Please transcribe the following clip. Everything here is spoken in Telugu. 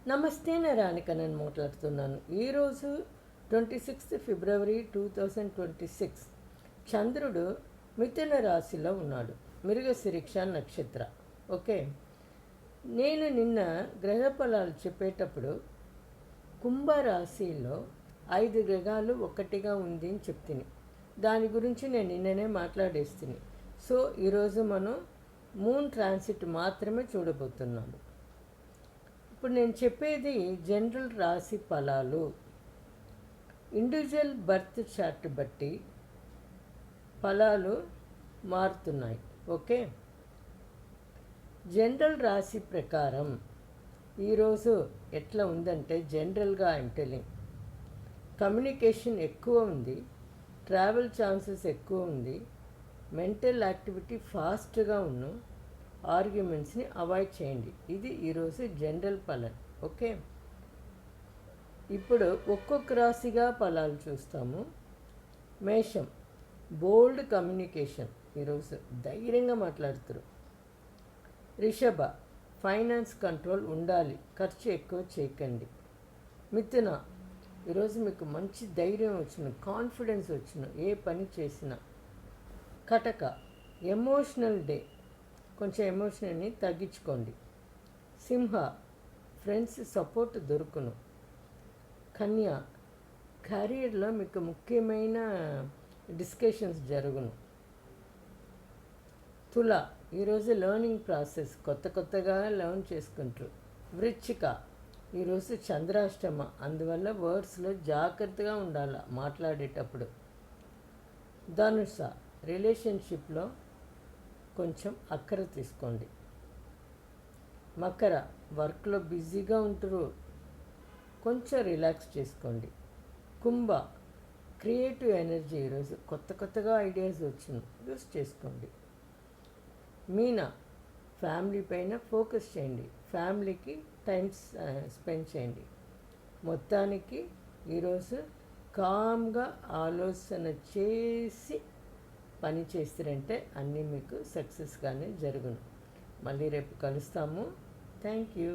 నమస్తే, నేను రాణిక నేను మాట్లాడుతున్నాను. ఈరోజు 26 ఫిబ్రవరి 2026 చంద్రుడు మిథున రాశిలో ఉన్నాడు. మృగశిరీష నక్షత్ర. ఓకే, నేను నిన్న గ్రహ ఫలాలు చెప్పేటప్పుడు కుంభరాశిలో 5 గ్రహాలు ఒకటిగా ఉంది అని చెప్ತೀನಿ. దాని గురించి నేను నిన్ననే మాట్లాడేస్తుంది. సో ఈరోజు మనం మూన్ ట్రాన్సిట్ మాత్రమే చూడబోతున్నాము. ఇప్పుడు నేను చెప్పేది జనరల్ రాశి ఫలాలు. ఇండివిజువల్ బర్త్ చార్ట్ బట్టి ఫలాలు మారుతున్నాయి. ఓకే, జనరల్ రాశి ప్రకారం ఈరోజు ఎట్లా ఉందంటే, జనరల్గా ఐఎమ్ టెల్లింగ్, కమ్యూనికేషన్ ఎక్కువ ఉంది, ట్రావెల్ ఛాన్సెస్ ఎక్కువ ఉంది, మెంటల్ యాక్టివిటీ ఫాస్ట్గా ఉన్న, ఆర్గ్యుమెంట్స్ని అవాయిడ్ చేయండి. ఇది ఈరోజు జనరల్ ఫలం. ఓకే, ఇప్పుడు ఒక్కొక్క రాశిగా ఫలాలు చూస్తాము. మేషం, బోల్డ్ కమ్యూనికేషన్, ఈరోజు ధైర్యంగా మాట్లాడుతారు. రిషభ, ఫైనాన్స్ కంట్రోల్ ఉండాలి, ఖర్చు ఎక్కువ చేయకండి. మిథున, ఈరోజు మీకు మంచి ధైర్యం వచ్చును, కాన్ఫిడెన్స్ వచ్చును ఏ పని చేసినా. కటక, ఎమోషనల్ డే, కొంచెం ఎమోషనల్ని తగ్గించుకోండి. సింహ, ఫ్రెండ్స్ సపోర్ట్ దొరుకును. కన్య, కెరీర్లో మీకు ముఖ్యమైన డిస్కషన్స్ జరుగును. తుల, ఈరోజు లెర్నింగ్ ప్రాసెస్, కొత్తగా లెర్న్ చేసుకుంటారు. వృశ్చిక, ఈరోజు చంద్రాష్టమ, అందువల్ల వర్డ్స్లో జాగ్రత్తగా ఉండాలి మాట్లాడేటప్పుడు. ధనుష, రిలేషన్షిప్లో కొంచెం అక్కర తీసుకోండి. మకర, వర్క్లో బిజీగా ఉంటారు, కొంచెం రిలాక్స్ చేసుకోండి. కుంభ, క్రియేటివ్ ఎనర్జీ, ఈరోజు కొత్తగా ఐడియాస్ వచ్చిన యూస్ చేసుకోండి. మీన, ఫ్యామిలీ పైన ఫోకస్ చేయండి, ఫ్యామిలీకి టైం స్పెండ్ చేయండి. మొత్తానికి ఈరోజు కామ్గా ఆలోచన చేసి పని చేస్తారంటే అన్నీ మీకు సక్సెస్గానే జరుగును. మళ్ళీ రేపు కలుస్తాము. Thank you.